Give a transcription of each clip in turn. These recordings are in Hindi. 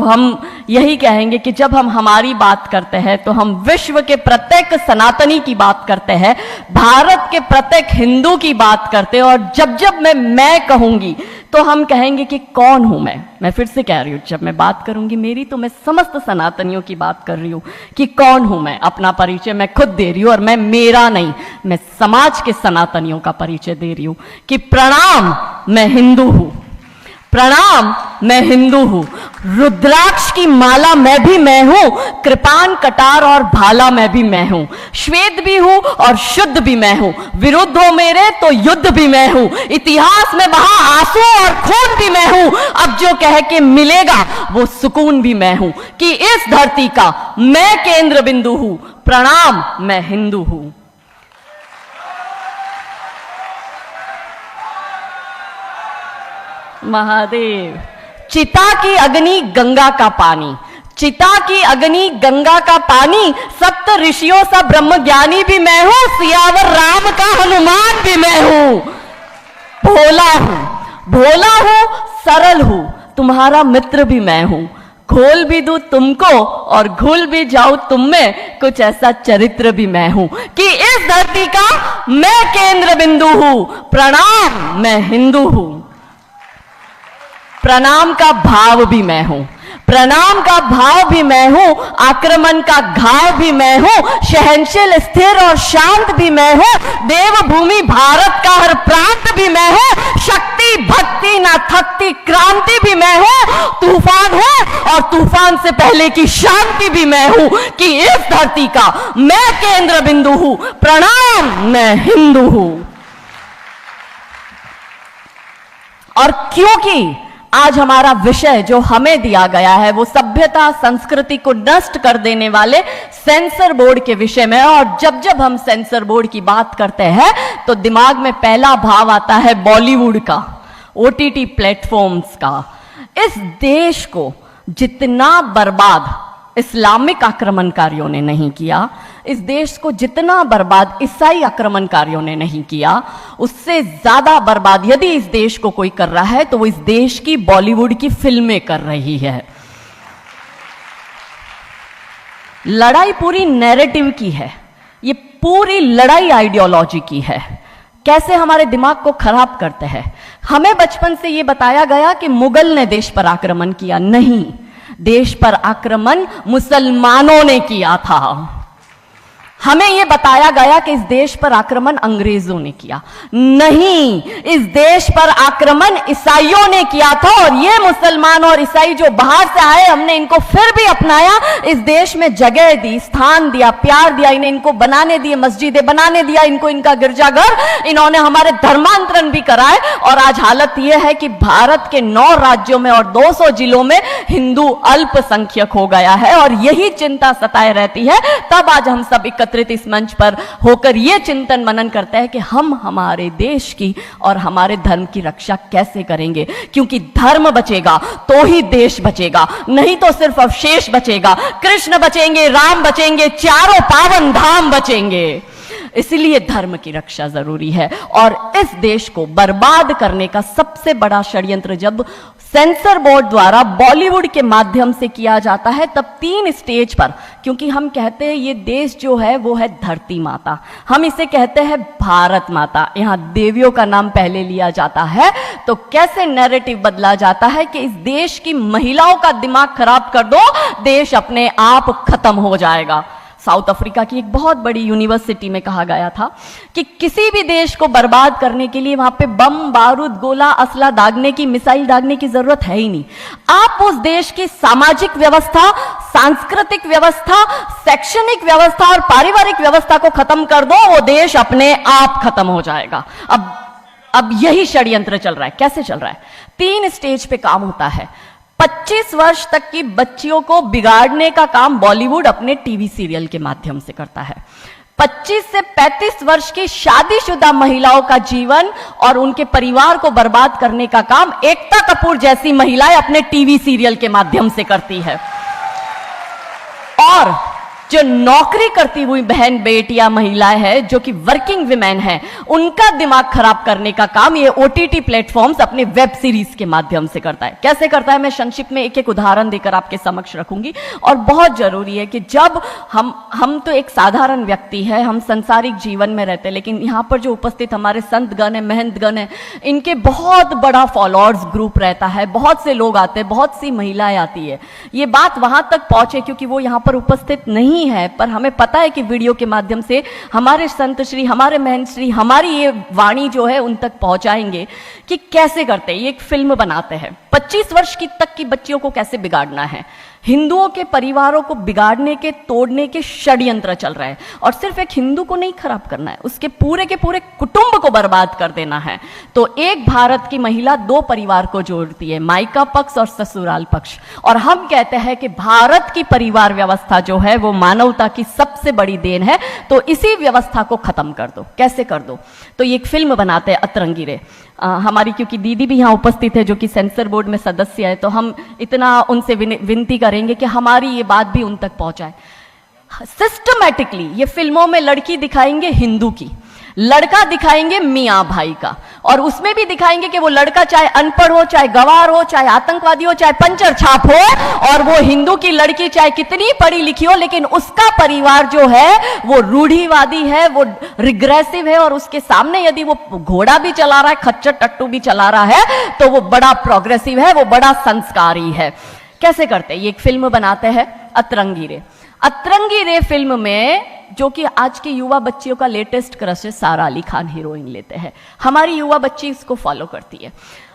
हम यही कहेंगे कि जब हम हमारी बात करते हैं तो हम विश्व के प्रत्येक सनातनी की बात करते हैं, भारत के प्रत्येक हिंदू की बात करते हैं। और जब जब मैं कहूंगी तो हम कहेंगे कि कौन हूं मैं फिर से कह रही हूं, जब मैं बात करूंगी मेरी तो मैं समस्त सनातनियों की बात कर रही हूं कि कौन हूं मैं। अपना परिचय मैं खुद दे रही हूं, और मैं मेरा नहीं, मैं समाज के सनातनियों का परिचय दे रही हूं कि प्रणाम, मैं हिंदू हूं। प्रणाम, मैं हिंदू हूं। रुद्राक्ष की माला मैं भी मैं हूं, कृपान कटार और भाला मैं भी मैं हूं। श्वेत भी हूं और शुद्ध भी मैं हूं, विरुद्ध हो मेरे तो युद्ध भी मैं हूं। इतिहास में बहा आंसू और खून भी मैं हूं, अब जो कह के मिलेगा वो सुकून भी मैं हूं कि इस धरती का मैं केंद्र बिंदु हूं। प्रणाम, मैं हिंदू हूं। महादेव। चिता की अग्नि गंगा का पानी, चिता की अग्नि गंगा का पानी, सप्त ऋषियों सा ब्रह्म ज्ञानी भी मैं हूं, सियावर राम का हनुमान भी मैं हूं। भोला हूं, भोला हूं, सरल हूं, तुम्हारा मित्र भी मैं हूं। खोल भी दूं तुमको और घुल भी जाऊं तुम में, कुछ ऐसा चरित्र भी मैं हूं कि इस धरती का मैं केंद्र बिंदु हूं। प्रणाम, मैं हिंदू हूं। प्रणाम का भाव भी मैं हूं, प्रणाम का भाव भी मैं हूं, आक्रमण का घाव भी मैं हूं, सहनशील स्थिर और शांत भी मैं हूं, देवभूमि भारत का हर प्रांत भी मैं हूं, शक्ति भक्ति ना थकती क्रांति भी मैं हूं, तूफान हूं और तूफान से पहले की शांति भी मैं हूं कि इस धरती का मैं केंद्र बिंदु हूं। प्रणाम, मैं हिंदू हूं। और क्योंकि आज हमारा विषय जो हमें दिया गया है वो सभ्यता संस्कृति को नष्ट कर देने वाले सेंसर बोर्ड के विषय में, और जब जब हम सेंसर बोर्ड की बात करते हैं तो दिमाग में पहला भाव आता है बॉलीवुड का, ओटीटी प्लेटफॉर्म्स का। इस देश को जितना बर्बाद इस्लामिक आक्रमणकारियों ने नहीं किया, इस देश को जितना बर्बाद ईसाई आक्रमणकारियों ने नहीं किया, उससे ज्यादा बर्बाद यदि इस देश को कोई कर रहा है तो वो इस देश की बॉलीवुड की फिल्में कर रही है। लड़ाई पूरी नैरेटिव की है, ये पूरी लड़ाई आइडियोलॉजी की है। कैसे हमारे दिमाग को खराब करते हैं। हमें बचपन से ये बताया गया कि मुगल ने देश पर आक्रमण किया, नहीं, देश पर आक्रमण मुसलमानों ने किया था। हमें यह बताया गया कि इस देश पर आक्रमण अंग्रेजों ने किया, नहीं, इस देश पर आक्रमण ईसाइयों ने किया था। और ये मुसलमान और ईसाई जो बाहर से आए, हमने इनको फिर भी अपनाया, इस देश में जगह दी, स्थान दिया, प्यार दिया, इन्हें इनको बनाने दिए, मस्जिदें बनाने दिया इनको, इनका गिरजाघर, इन्होंने हमारे धर्मांतरण भी कराए। और आज हालत यह है कि भारत के 9 राज्यों में और 200 जिलों में हिंदू अल्पसंख्यक हो गया है, और यही चिंता सताए रहती है। तब आज हम सब एकत्रित इस मंच पर होकर यह चिंतन मनन करते हैं कि हम हमारे देश की और हमारे धर्म की रक्षा कैसे करेंगे, क्योंकि धर्म बचेगा तो ही देश बचेगा, नहीं तो सिर्फ अवशेष बचेगा। कृष्ण बचेंगे, राम बचेंगे, चारों पावन धाम बचेंगे। इसलिए धर्म की रक्षा जरूरी है। और इस देश को बर्बाद करने का सबसे बड़ा षड्यंत्र जब सेंसर बोर्ड द्वारा बॉलीवुड के माध्यम से किया जाता है, तब 3 स्टेज पर, क्योंकि हम कहते हैं ये देश जो है वो है धरती माता, हम इसे कहते हैं भारत माता, यहां देवियों का नाम पहले लिया जाता है, तो कैसे नैरेटिव बदला जाता है कि इस देश की महिलाओं का दिमाग खराब कर दो, देश अपने आप खत्म हो जाएगा। साउथ अफ्रीका की एक बहुत बड़ी यूनिवर्सिटी में कहा गया था कि किसी भी देश को बर्बाद करने के लिए वहां पे बम, बारूद, गोला, असला दागने की, मिसाइल दागने की जरूरत है ही नहीं। आप उस देश की सामाजिक व्यवस्था, सांस्कृतिक व्यवस्था, शैक्षणिक व्यवस्था और पारिवारिक व्यवस्था को खत्म कर दो, वो देश अपने आप खत्म हो जाएगा। अब यही षड्यंत्र चल रहा है। कैसे चल रहा है? 3 स्टेज पे काम होता है। 25 वर्ष तक की बच्चियों को बिगाड़ने का काम बॉलीवुड अपने टीवी सीरियल के माध्यम से करता है। 25 से 35 वर्ष की शादीशुदा महिलाओं का जीवन और उनके परिवार को बर्बाद करने का काम एकता कपूर जैसी महिलाएं अपने टीवी सीरियल के माध्यम से करती है। और जो नौकरी करती हुई बहन बेटियां महिलाएं हैं, जो कि वर्किंग विमेन हैं, उनका दिमाग खराब करने का काम ये ओटीटी प्लेटफॉर्म्स अपने वेब सीरीज के माध्यम से करता है। कैसे करता है मैं संक्षिप्त में एक एक उदाहरण देकर आपके समक्ष रखूंगी। और बहुत जरूरी है कि जब हम तो एक साधारण व्यक्ति है, हम संसारिक जीवन में रहते हैं, लेकिन यहां पर जो उपस्थित हमारे संतगण है, महंतगण है, इनके बहुत बड़ा फॉलोअर्स ग्रुप रहता है, बहुत से लोग आते हैं, बहुत सी महिलाएं आती है। ये बात वहां तक पहुंचे क्योंकि वो यहां पर उपस्थित नहीं है, पर हमें पता है कि वीडियो के माध्यम से हमारे संत श्री, हमारे महंत श्री हमारी ये वाणी जो है उन तक पहुंचाएंगे कि कैसे करते हैं। ये एक फिल्म बनाते हैं 25 वर्ष तक की बच्चियों को कैसे बिगाड़ना है। हिंदुओं के परिवारों को बिगाड़ने के, तोड़ने के षड्यंत्र चल रहा है। और सिर्फ एक हिंदू को नहीं खराब करना है, उसके पूरे के पूरे कुटुंब को बर्बाद कर देना है। तो एक भारत की महिला 2 परिवार को जोड़ती है, मायका पक्ष और ससुराल पक्ष। और हम कहते हैं कि भारत की परिवार व्यवस्था जो है वो मानवता की सबसे बड़ी देन है। तो इसी व्यवस्था को खत्म कर दो। कैसे कर दो? तो ये एक फिल्म बनाते हैं अतरंगी रे। हमारी क्योंकि दीदी भी यहाँ उपस्थित है जो कि सेंसर बोर्ड में सदस्य है, तो हम इतना उनसे विनती करेंगे कि हमारी ये बात भी उन तक पहुंचाए। सिस्टमैटिकली ये फिल्मों में लड़की दिखाएंगे हिंदू की, लड़का दिखाएंगे मियाँ भाई का, और उसमें भी दिखाएंगे कि वो लड़का चाहे अनपढ़ हो, चाहे गवार हो, चाहे आतंकवादी हो, चाहे पंचर छाप हो, और वो हिंदू की लड़की चाहे कितनी पढ़ी लिखी हो, लेकिन उसका परिवार जो है वो रूढ़िवादी है, वो रिग्रेसिव है, और उसके सामने यदि वो घोड़ा भी चला रहा है, खच्चर टट्टू भी चला रहा है, तो वो बड़ा प्रोग्रेसिव है, वो बड़ा संस्कारी है। कैसे करते हैं? ये एक फिल्म बनाते हैं अतरंगी रे। अतरंगी रे फिल्म में जो कि आज की युवा बच्चियों का लेटेस्ट क्रश है, सारा अली खान हीरोइन लेते हैं। हमारी युवा बच्ची इसको फॉलो करती है।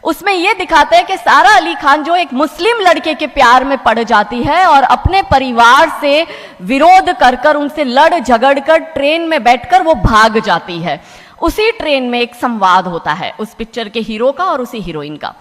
उसमें यह दिखाते हैं कि सारा अली खान जो एक मुस्लिम लड़के के प्यार में पड़ जाती है और अपने परिवार से विरोध कर कर, उनसे लड़ झगड़ कर ट्रेन में बैठकर वो भाग जाती है। उसी ट्रेन में एक संवाद होता है उस पिक्चर के हीरो का और उसी हीरोइन का।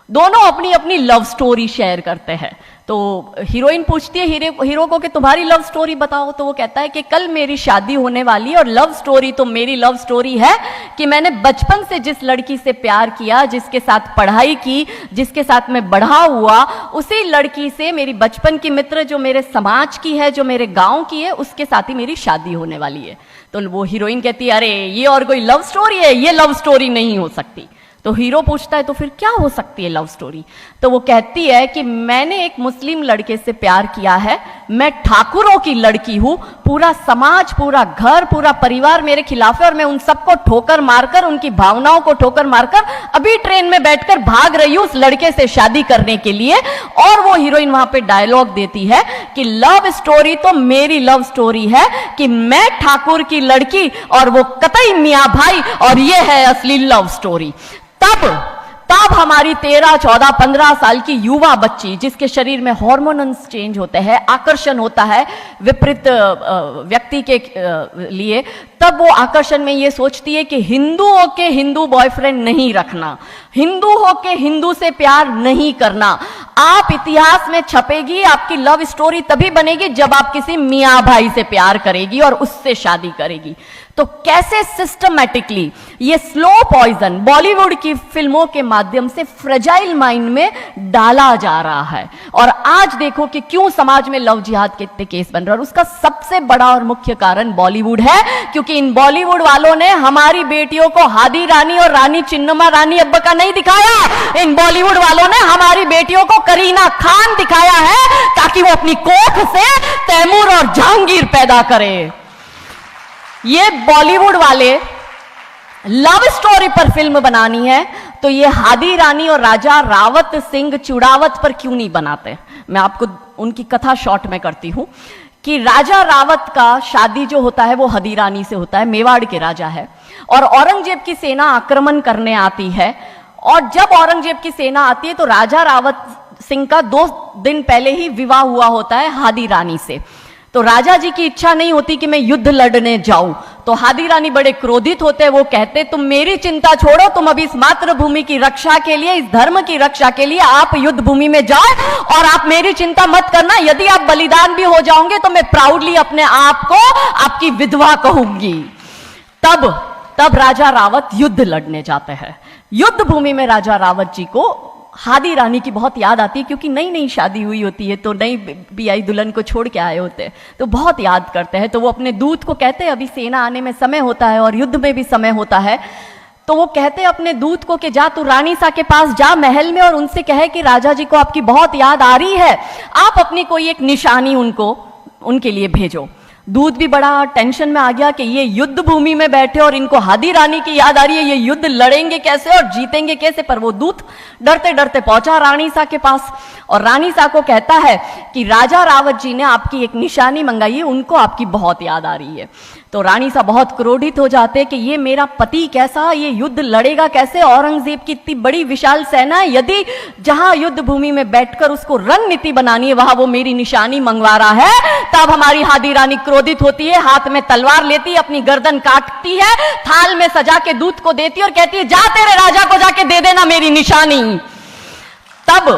दोनों अपनी अपनी लव स्टोरी शेयर करते हैं। तो हीरोइन पूछती है हीरो को कि तुम्हारी लव स्टोरी बताओ। तो वो कहता है कि कल मेरी शादी होने वाली है, और लव स्टोरी तो मेरी लव स्टोरी है कि मैंने बचपन से जिस लड़की से प्यार किया, जिसके साथ पढ़ाई की, जिसके साथ मैं बढ़ा हुआ, उसी लड़की से, मेरी बचपन की मित्र जो मेरे समाज की है, जो मेरे गांव की है, उसके साथ ही मेरी शादी होने वाली है। तो वो हीरोइन कहती है अरे ये और कोई लव स्टोरी है? ये लव स्टोरी नहीं हो सकती। तो हीरो पूछता है तो फिर क्या हो सकती है लव स्टोरी? तो वो कहती है कि मैंने एक मुस्लिम लड़के से प्यार किया है, मैं ठाकुरों की लड़की हूं, पूरा समाज, पूरा घर, पूरा परिवार मेरे खिलाफ है, और मैं उन सबको ठोकर मारकर, उनकी भावनाओं को ठोकर मारकर अभी ट्रेन में बैठकर भाग रही हूं उस लड़के से शादी करने के लिए। और वो हीरोइन वहां पे डायलॉग देती है कि लव स्टोरी तो मेरी लव स्टोरी है कि मैं ठाकुर की लड़की और वो कतई मियां भाई, और ये है असली लव स्टोरी। तब हमारी 13, 14, 15 साल की युवा बच्ची, जिसके शरीर में हार्मोन्स चेंज होते हैं, आकर्षण होता है विपरीत व्यक्ति के लिए, तब वो आकर्षण में ये सोचती है कि हिंदू होके हिंदू बॉयफ्रेंड नहीं रखना, हिंदू होके हिंदू से प्यार नहीं करना। आप इतिहास में छपेगी, आपकी लव स्टोरी तभी बनेगी जब आप किसी मियाँ भाई से प्यार करेगी और उससे शादी करेगी। तो कैसे सिस्टमैटिकली ये स्लो पॉइजन बॉलीवुड की फिल्मों के माध्यम से फ्रेजाइल माइंड में डाला जा रहा है। और आज देखो कि क्यों समाज में लव जिहाद के इतने केस बन रहे हैं, और उसका सबसे बड़ा और मुख्य कारण बॉलीवुड है, क्योंकि इन बॉलीवुड वालों ने हमारी बेटियों को हादी रानी और रानी चिन्नमा रानी अब्बा का नहीं दिखाया। इन बॉलीवुड वालों ने हमारी बेटियों को करीना खान दिखाया है ताकि वो अपनी कोख से तैमूर और जहांगीर पैदा करे। ये बॉलीवुड वाले लव स्टोरी पर फिल्म बनानी है तो ये हादी रानी और राजा रावत सिंह चुड़ावत पर क्यों नहीं बनाते? मैं आपको उनकी कथा शॉर्ट में करती हूं कि राजा रावत का शादी जो होता है वो हदी रानी से होता है, मेवाड़ के राजा है, और औरंगजेब की सेना आक्रमण करने आती है। और जब औरंगजेब की सेना आती है तो राजा रावत सिंह का 2 दिन पहले ही विवाह हुआ होता है हादी रानी से। तो राजा जी की इच्छा नहीं होती कि मैं युद्ध लड़ने जाऊं, तो हादी रानी बड़े क्रोधित होते हैं। वो कहते तुम मेरी चिंता छोड़ो, तुम अभी इस मातृभूमि की रक्षा के लिए, इस धर्म की रक्षा के लिए आप युद्ध भूमि में जाओ, और आप मेरी चिंता मत करना। यदि आप बलिदान भी हो जाओगे तो मैं प्राउडली अपने आप को आपकी विधवा कहूंगी। तब राजा रावत युद्ध लड़ने जाते हैं। युद्ध भूमि में राजा रावत जी को हादी रानी की बहुत याद आती है, क्योंकि नई नई शादी हुई होती है तो नई बियाई दुल्हन को छोड़ के आए होते हैं, तो बहुत याद करते हैं। तो वो अपने दूत को कहते हैं, अभी सेना आने में समय होता है और युद्ध में भी समय होता है, तो वो कहते हैं अपने दूत को कि जा तू रानी सा के पास जा महल में और उनसे कहे कि राजा जी को आपकी बहुत याद आ रही है, आप अपनी कोई एक निशानी उनके लिए भेजो। दूत भी बड़ा टेंशन में आ गया कि ये युद्ध भूमि में बैठे और इनको हादी रानी की याद आ रही है, ये युद्ध लड़ेंगे कैसे और जीतेंगे कैसे। पर वो दूत डरते डरते पहुंचा रानी सा के पास और रानी सा को कहता है कि राजा रावत जी ने आपकी एक निशानी मंगाई है, उनको आपकी बहुत याद आ रही है। तो रानी सा बहुत क्रोधित हो जाते कि ये मेरा पति कैसा, ये युद्ध लड़ेगा कैसे, औरंगजेब की इतनी बड़ी विशाल सेना है, यदि जहां युद्ध भूमि में बैठकर उसको रणनीति बनानी है वहां वो मेरी निशानी मंगवा रहा है। तब हमारी हादी रानी क्रोधित होती है, हाथ में तलवार लेती है, अपनी गर्दन काटती है, थाल में सजा के दूत को देती है और कहती है जा तेरे राजा को जाके दे देना मेरी निशानी। तब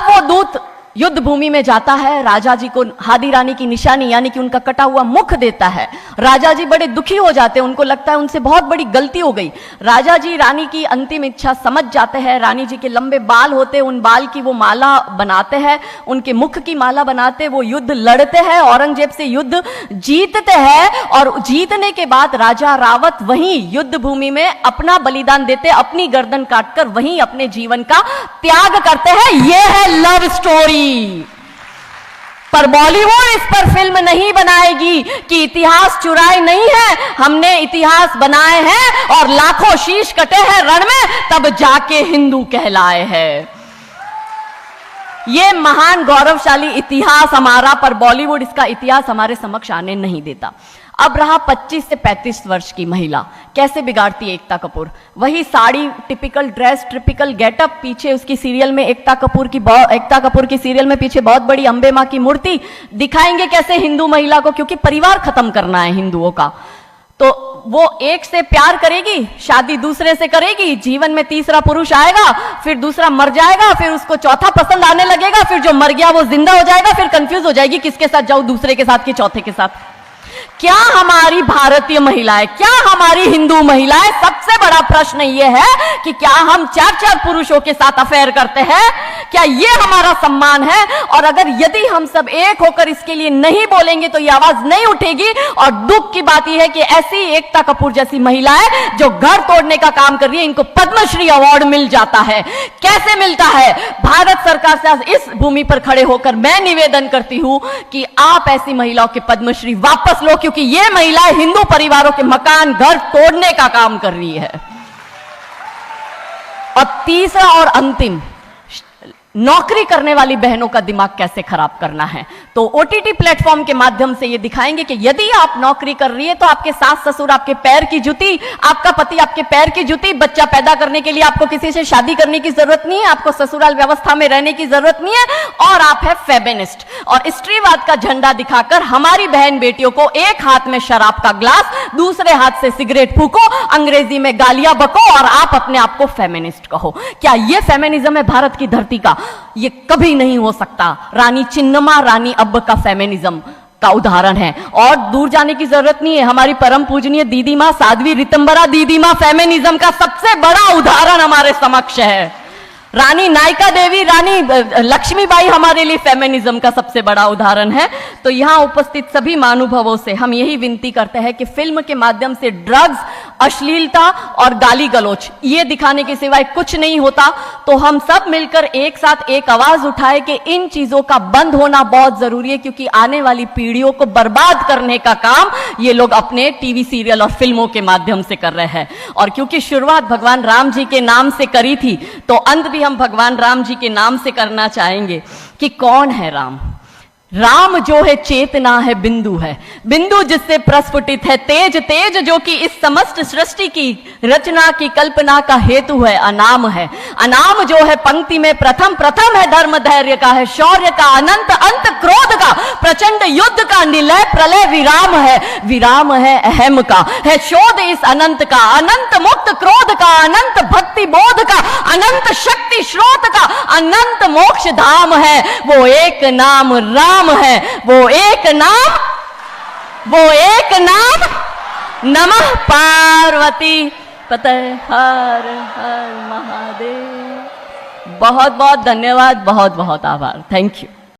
वो दूत युद्ध भूमि में जाता है, राजा जी को हादी रानी की निशानी यानी कि उनका कटा हुआ मुख देता है। राजा जी बड़े दुखी हो जाते हैं, उनको लगता है उनसे बहुत बड़ी गलती हो गई। राजा जी रानी की अंतिम इच्छा समझ जाते हैं, रानी जी के लंबे बाल होते हैं, उन बाल की वो माला बनाते हैं, उनके मुख की माला बनाते, वो युद्ध लड़ते हैं, औरंगजेब से युद्ध जीतते हैं और जीतने के बाद राजा रावत वहीं युद्ध भूमि में अपना बलिदान देते, अपनी गर्दन काटकर वहीं अपने जीवन का त्याग करते हैं। यह है लव स्टोरी। पर बॉलीवुड इस पर फिल्म नहीं बनाएगी कि इतिहास चुराए नहीं है, हमने इतिहास बनाए हैं और लाखों शीश कटे हैं रण में, तब जाके हिंदू कहलाए हैं। ये महान गौरवशाली इतिहास हमारा, पर बॉलीवुड इसका इतिहास हमारे समक्ष आने नहीं देता। अब रहा 25 से 35 वर्ष की महिला, कैसे बिगाड़ती है एकता कपूर। वही sari, typical dress, typical getup, पीछे उसकी सीरियल में एकता कपूर की सीरियल में पीछे बहुत बड़ी अंबे मां की मूर्ति, दिखाएंगे कैसे हिंदू महिला को, क्योंकि परिवार खत्म करना है हिंदुओं का। तो वो एक से प्यार करेगी, शादी दूसरे से करेगी, जीवन में तीसरा पुरुष आएगा, फिर दूसरा मर जाएगा, फिर उसको चौथा पसंद आने लगेगा, फिर जो मर गया वो जिंदा हो जाएगा, फिर कंफ्यूज हो जाएगी किसके साथ जाऊं, दूसरे के साथ कि चौथे के साथ। क्या हमारी भारतीय महिलाएं, क्या हमारी हिंदू महिलाएं, सबसे बड़ा प्रश्न यह है कि क्या हम 4-4 पुरुषों के साथ अफेयर करते हैं? क्या ये हमारा सम्मान है? और अगर यदि हम सब एक होकर इसके लिए नहीं बोलेंगे तो ये आवाज नहीं उठेगी। और दुख की बात यह है कि ऐसी एकता कपूर जैसी महिलाएं जो घर तोड़ने का काम कर रही है, इनको पद्मश्री अवार्ड मिल जाता है। कैसे मिलता है? भारत सरकार से इस भूमि पर खड़े होकर मैं निवेदन करती हूं कि आप ऐसी महिलाओं के पद्मश्री वापस लो, क्योंकि ये महिलाएं हिंदू परिवारों के मकान, घर तोड़ने का काम कर रही है। और तीसरा और अंतिम, नौकरी करने वाली बहनों का दिमाग कैसे खराब करना है। तो ओटीटी प्लेटफॉर्म के माध्यम से ये दिखाएंगे कि यदि आप नौकरी कर रही है तो आपके सास ससुर आपके पैर की जूती, आपका पति आपके पैर की जूती। बच्चा पैदा करने के लिए आपको किसी से शादी करने की जरूरत नहीं है, आपको ससुराल व्यवस्था में रहने की जरूरत नहीं है, और आप है फेमिनिस्ट। और स्त्रीवाद का झंडा दिखाकर हमारी बहन बेटियों को एक हाथ में शराब का ग्लास, दूसरे हाथ से सिगरेट फूको, अंग्रेजी में गालियां बको और आप अपने आप को फेमिनिस्ट कहो। क्या यह फेमिनिज्म है भारत की धरती का? ये कभी नहीं हो सकता। रानी चिन्नमा, रानी अब्ब का फेमिनिज्म का उदाहरण है। और दूर जाने की जरूरत नहीं है, हमारी परम पूजनीय दीदी मां साध्वी रितंबरा दीदी मां फेमिनिज्म का सबसे बड़ा उदाहरण हमारे समक्ष है। रानी नायका देवी, रानी लक्ष्मीबाई हमारे लिए फेमिनिज्म का सबसे बड़ा उदाहरण है। तो यहां उपस्थित सभी महानुभावों से हम यही विनती करते हैं कि फिल्म के माध्यम से ड्रग्स, अश्लीलता और गाली गलौच ये दिखाने के सिवाय कुछ नहीं होता। तो हम सब मिलकर एक साथ एक आवाज उठाए कि इन चीजों का बंद होना बहुत जरूरी है, क्योंकि आने वाली पीढ़ियों को बर्बाद करने का काम ये लोग अपने टीवी सीरियल और फिल्मों के माध्यम से कर रहे हैं। और क्योंकि शुरुआत भगवान राम जी के नाम से करी थी, तो अंत भी हम भगवान राम जी के नाम से करना चाहेंगे कि कौन है राम। राम जो है चेतना है, बिंदु है, बिंदु जिससे प्रस्फुटित है तेज, तेज जो कि इस समस्त सृष्टि की रचना की कल्पना का हेतु है। अनाम है, अनाम जो है पंक्ति में प्रथम, प्रथम है धर्म धैर्य का, है शौर्य का, अनंत अंत क्रोध का, प्रचंड युद्ध का, निलय प्रलय विराम है, विराम है अहम का, है शोध इस अनंत का, अनंत मुक्त क्रोध का, अनंत भक्ति बोध का, अनंत शक्ति स्रोत का, अनंत मोक्ष धाम है। वो एक नाम राम है, वो एक नाम, वो एक नाम। नमः पार्वती पते हर हर महादेव। बहुत बहुत धन्यवाद, बहुत बहुत आभार, थैंक यू।